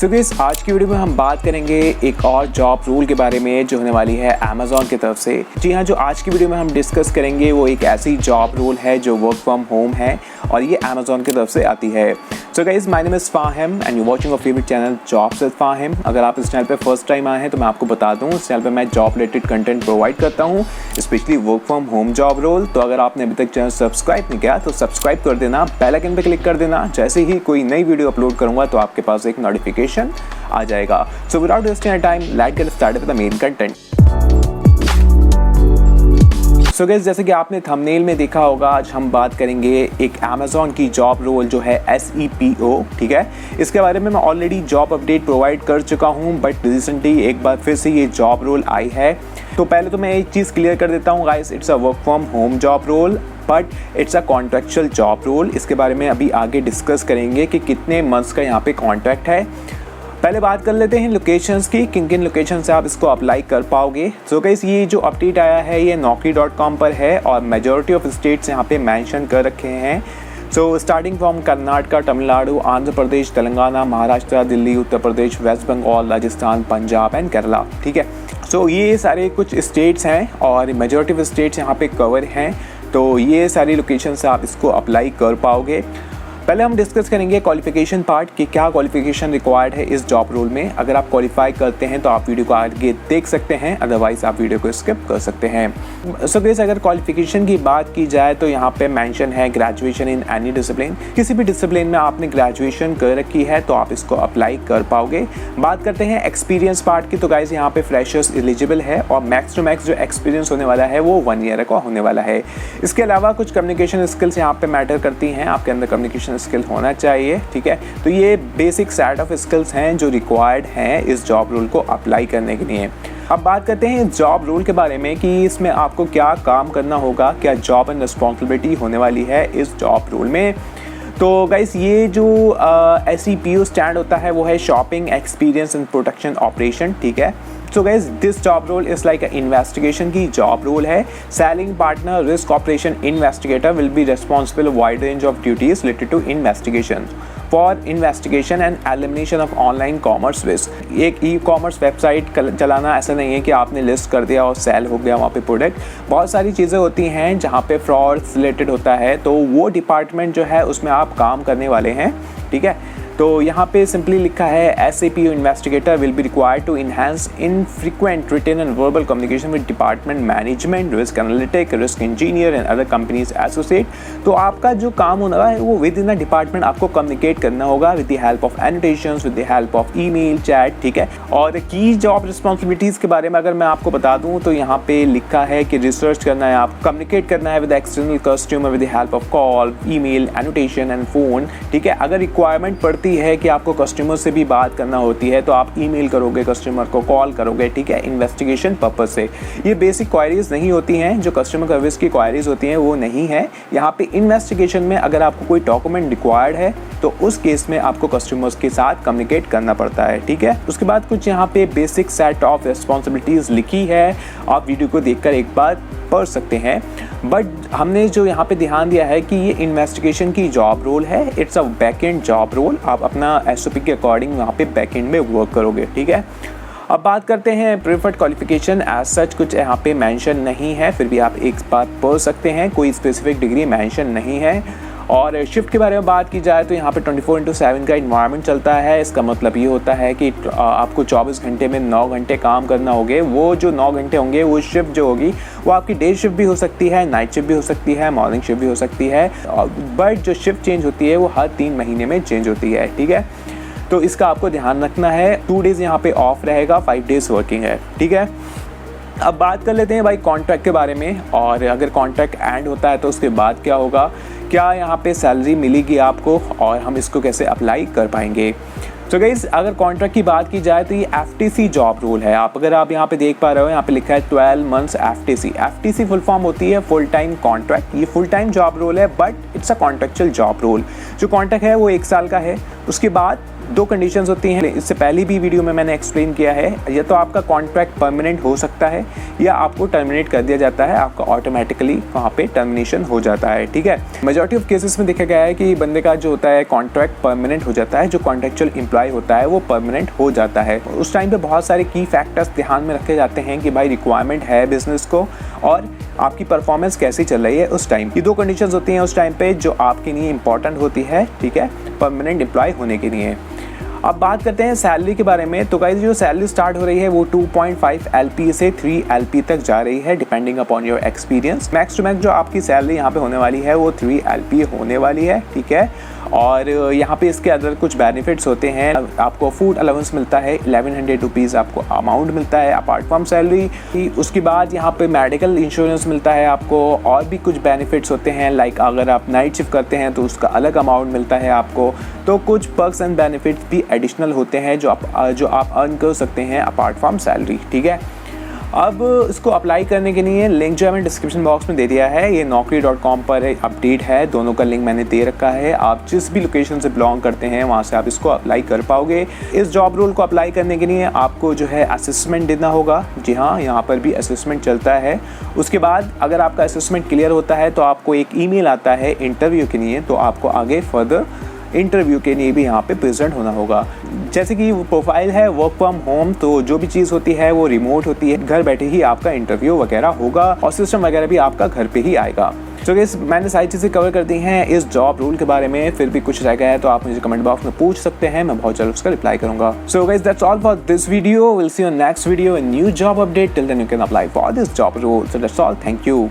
So guys, आज की video में हम बात करेंगे एक और जॉब रोल के बारे में जो होने वाली है अमेज़ॉन की तरफ से। जी हाँ, जो आज की वीडियो में हम डिस्कस करेंगे वो एक ऐसी जॉब रोल है जो वर्क फ्रॉम होम है और ये अमेज़ॉन की तरफ से आती है। So guys, my name is Fahim and you watching our favourite channel jobs with Fahim. अगर आप इस चैनल पे फर्स्ट टाइम आए हैं तो मैं आपको बता दूं, इस चैनल पे मैं जॉब रिलेटेड कंटेंट प्रोवाइड करता हूं, specially work from home job role. तो अगर आपने अभी तक चैनल सब्सक्राइब नहीं किया तो सब्सक्राइब कर देना, बेल आइकन पे क्लिक कर देना। जैसे ही कोई नई वीडियो अपलोड करूंगा तो आपके पास एक नोटिफिकेशन आ जाएगा। So without wasting time, let's get started with the main content. So guys, जैसे कि आपने थंबनेल में देखा होगा, आज हम बात करेंगे एक अमेज़ॉन की जॉब रोल जो है SEPO। ठीक है, इसके बारे में मैं ऑलरेडी जॉब अपडेट प्रोवाइड कर चुका हूं, बट रिसेंटली एक बार फिर से ये जॉब रोल आई है। तो पहले तो मैं एक चीज़ क्लियर कर देता हूं guys, it's a work from home job role but it's a contractual job role. इसके बारे में अभी आगे डिस्कस करेंगे कि कितने मंथ्स का यहाँ पे कॉन्ट्रैक्ट है। पहले बात कर लेते हैं लोकेशंस की, किन किन लोकेशन से आप इसको अप्लाई कर पाओगे। सो गाइस, ये जो अपडेट आया है ये naukri.com पर है और मेजॉरिटी ऑफ स्टेट्स यहाँ पे मेंशन कर रखे हैं। So starting from Karnataka, Tamil Nadu, Andhra Pradesh, Telangana, Maharashtra, Delhi, Uttar Pradesh, West Bengal, Rajasthan, Punjab and Kerala. ठीक है, सो ये सारे कुछ स्टेट्स हैं और मेजॉरिटी ऑफ स्टेट्स यहाँ पे कवर हैं। तो ये सारी लोकेशन से आप इसको अप्लाई कर पाओगे। पहले हम डिस्कस करेंगे क्वालिफिकेशन पार्ट कि क्या क्वालिफिकेशन रिक्वायर्ड है इस जॉब रोल में। अगर आप क्वालिफाई करते हैं तो आप वीडियो को आगे देख सकते हैं, अदरवाइज आप वीडियो को स्किप कर सकते हैं। सो गाइस, अगर क्वालिफिकेशन की बात की जाए तो यहाँ पे मेंशन है ग्रेजुएशन इन एनी डिसिप्लिन। किसी भी डिसिप्लिन में आपने ग्रेजुएशन कर रखी है तो आप इसको अप्लाई कर पाओगे। बात करते हैं एक्सपीरियंस पार्ट की, तो गाइस यहाँ पे फ्रेशर्स एलिजिबल है और मैक्स टू मैक्स जो एक्सपीरियंस होने वाला है वो 1 ईयर का होने वाला है। इसके अलावा कुछ कम्युनिकेशन स्किल्स यहाँ पे मैटर करती हैं, आपके अंदर कम्युनिकेशन स्किल होना चाहिए। ठीक है, तो ये बेसिक सेट ऑफ स्किल्स हैं जो रिक्वायर्ड हैं इस जॉब रोल को अप्लाई करने के लिए। अब बात करते हैं जॉब रोल के बारे में कि इसमें आपको क्या काम करना होगा, क्या जॉब एंड रिस्पॉन्सिबिलिटी होने वाली है इस जॉब रोल में। तो गाइस, ये जो SEPO स्टैंड होता है वो है shopping experience and production operation. ठीक है, so guys, this job role is like investigation की जॉब रोल है। Selling partner risk operation investigator will be responsible wide range of duties related to investigation for investigation and elimination of online commerce risk. एक e-commerce website चलाना ऐसा नहीं है कि आपने list कर दिया और सेल हो गया वहाँ पे प्रोडक्ट। बहुत सारी चीज़ें होती हैं जहाँ पे फ्रॉड रिलेटेड होता है, तो वो डिपार्टमेंट जो है उसमें आप काम करने वाले हैं। ठीक है, तो यहाँ पे सिंपली लिखा है SEPO investigator will be required to enhance infrequent written and verbal communication with department management, risk analytic, risk engineer and other companies associate. तो आपका जो काम होगा है वो विद इन द डिपार्टमेंट आपको कम्युनिकेट करना होगा with the help of annotations, with the help of email, chat. ठीक है, और की जॉब रिस्पॉन्सिबिलिटीज़ के बारे में अगर मैं आपको बता दूँ तो यहाँ पे लिखा है कि रिसर्च करना है, आप कम्युनिकेट करना है with external customer with the help of call, email, annotation and phone. ठीक है, अगर रिक्वायरमेंट पड़ती है कि आपको कस्टमर से भी बात करना होती है तो आप ईमेल करोगे, कस्टमर को कॉल करोगे। ठीक है, इन्वेस्टिगेशन पर्पस से। ये बेसिक क्वायरीज नहीं होती हैं, जो कस्टमर सर्विस की क्वायरीज होती हैं वो नहीं है। यहाँ पे इन्वेस्टिगेशन में अगर आपको कोई डॉक्यूमेंट रिक्वायर्ड है तो उस केस में आपको कस्टमर्स के साथ कम्युनिकेट करना पड़ता है। ठीक है, उसके बाद कुछ यहाँ पे बेसिक सेट ऑफ रिस्पॉन्सिबिलिटीज लिखी है, आप वीडियो को देखकर एक बार पढ़ सकते हैं। बट हमने जो यहाँ पे ध्यान दिया है कि ये इन्वेस्टिगेशन की जॉब रोल है, it's a backend job role. आप अपना SOP के अकॉर्डिंग वहाँ पे बैकएंड में वर्क करोगे। ठीक है, अब बात करते हैं प्रेफर्ड क्वालिफिकेशन। एज सच कुछ यहाँ पे मेंशन नहीं है, फिर भी आप एक बार पढ़ सकते हैं, कोई स्पेसिफिक डिग्री मेंशन नहीं है। और शिफ्ट के बारे में बात की जाए तो यहाँ पे 24/7 का इन्वायरमेंट चलता है। इसका मतलब ये होता है कि आपको 24 घंटे में 9 घंटे काम करना होंगे। वो जो 9 घंटे होंगे वो शिफ्ट जो होगी वो आपकी डे शिफ्ट भी हो सकती है, नाइट शिफ्ट भी हो सकती है, मॉर्निंग शिफ्ट भी हो सकती है। बट जो शिफ्ट चेंज होती है वो हर 3 महीने में चेंज होती है। ठीक है, तो इसका आपको ध्यान रखना है। 2 डेज़ यहाँ पे ऑफ रहेगा, 5 डेज़ वर्किंग है। ठीक है, अब बात कर लेते हैं भाई कॉन्ट्रैक्ट के बारे में, और अगर कॉन्ट्रैक्ट एंड होता है तो उसके बाद क्या होगा, क्या यहाँ पे सैलरी मिलेगी आपको और हम इसको कैसे अप्लाई कर पाएंगे। तो गाइस, अगर कॉन्ट्रैक्ट की बात की जाए तो ये FTC जॉब रोल है। अगर आप यहाँ पे देख पा रहे हो, यहाँ पे लिखा है 12 मंथ्स FTC फुल फॉर्म होती है फुल टाइम कॉन्ट्रैक्ट। ये फुल टाइम जॉब रोल है but it's a contractual job role. जो कॉन्ट्रैक्ट है वो 1 साल का है। उसके बाद दो कंडीशंस होती हैं, इससे पहले भी वीडियो में मैंने एक्सप्लेन किया है। या तो आपका कॉन्ट्रैक्ट परमानेंट हो सकता है या आपको टर्मिनेट कर दिया जाता है, आपका ऑटोमेटिकली वहाँ पे टर्मिनेशन हो जाता है, ठीक है। मेजॉरिटी ऑफ केसेस में देखा गया है कि बंदे का जो होता है कॉन्ट्रैक्ट परमानेंट हो जाता है, जो कॉन्ट्रेक्चुअल एम्प्लॉय होता है वो परमानेंट हो जाता है। उस टाइम पे बहुत सारे की फैक्टर्स ध्यान में रखे जाते हैं कि भाई रिक्वायरमेंट है बिजनेस को और आपकी परफॉर्मेंस कैसी चल रही है उस टाइम। ये दो कंडीशंस होती हैं उस टाइम पे जो आपके लिए इंपॉर्टेंट होती है, ठीक है, परमानेंट एम्प्लॉय होने के लिए। अब बात करते हैं सैलरी के बारे में। तो गाइस जो सैलरी स्टार्ट हो रही है वो 2.5 LP से 3 LP तक जा रही है depending upon your experience. Max to max जो आपकी सैलरी यहाँ पे होने वाली है वो 3 LP होने वाली है, ठीक है। और यहाँ पे इसके अंदर कुछ बेनिफिट्स होते हैं। आपको फूड अलाउंस मिलता है 1100 रुपीज़ आपको अमाउंट मिलता है अपार्ट फ्रॉम सैलरी। उसके बाद यहाँ पे मेडिकल इंश्योरेंस मिलता है आपको, और भी कुछ बेनिफिट्स होते हैं लाइक अगर आप नाइट शिफ्ट करते हैं तो उसका अलग अमाउंट मिलता है आपको। तो कुछ पर्क्स एंड बेनिफिट्स भी एडिशनल होते हैं जो आप अर्न कर सकते हैं अपार्ट फ्रॉम सैलरी, ठीक है। अब इसको अप्लाई करने के लिए लिंक जो है मैंने डिस्क्रिप्शन बॉक्स में दे दिया है। ये naukri.com पर अपडेट है, दोनों का लिंक मैंने दे रखा है। आप जिस भी लोकेशन से बिलोंग करते हैं वहाँ से आप इसको अप्लाई कर पाओगे। इस जॉब रोल को अप्लाई करने के लिए आपको जो है असेसमेंट देना होगा। जी हाँ, यहाँ पर भी असेसमेंट चलता है। उसके बाद अगर आपका असेसमेंट क्लियर होता है तो आपको एक ईमेल आता है इंटरव्यू के लिए, तो आपको आगे फर्दर इंटरव्यू के लिए भी यहाँ पे प्रेजेंट होना होगा। जैसे कि प्रोफाइल है वर्क फ्रॉम होम, तो जो भी चीज़ होती है वो रिमोट होती है, घर बैठे ही आपका इंटरव्यू वगैरह होगा और सिस्टम वगैरह भी आपका घर पे ही आएगा। तो गाइस मैंने सारी चीज़ें कवर कर दी हैं इस जॉब रोल के बारे में। फिर भी कुछ रह गया है तो आप मुझे कमेंट बॉक्स में पूछ सकते हैं, मैं बहुत जल्द उसका रिप्लाई करूंगा। So guys that's all for this video, will see you next video, a new job update. Till then you can apply for this job role. So that's all, thank you.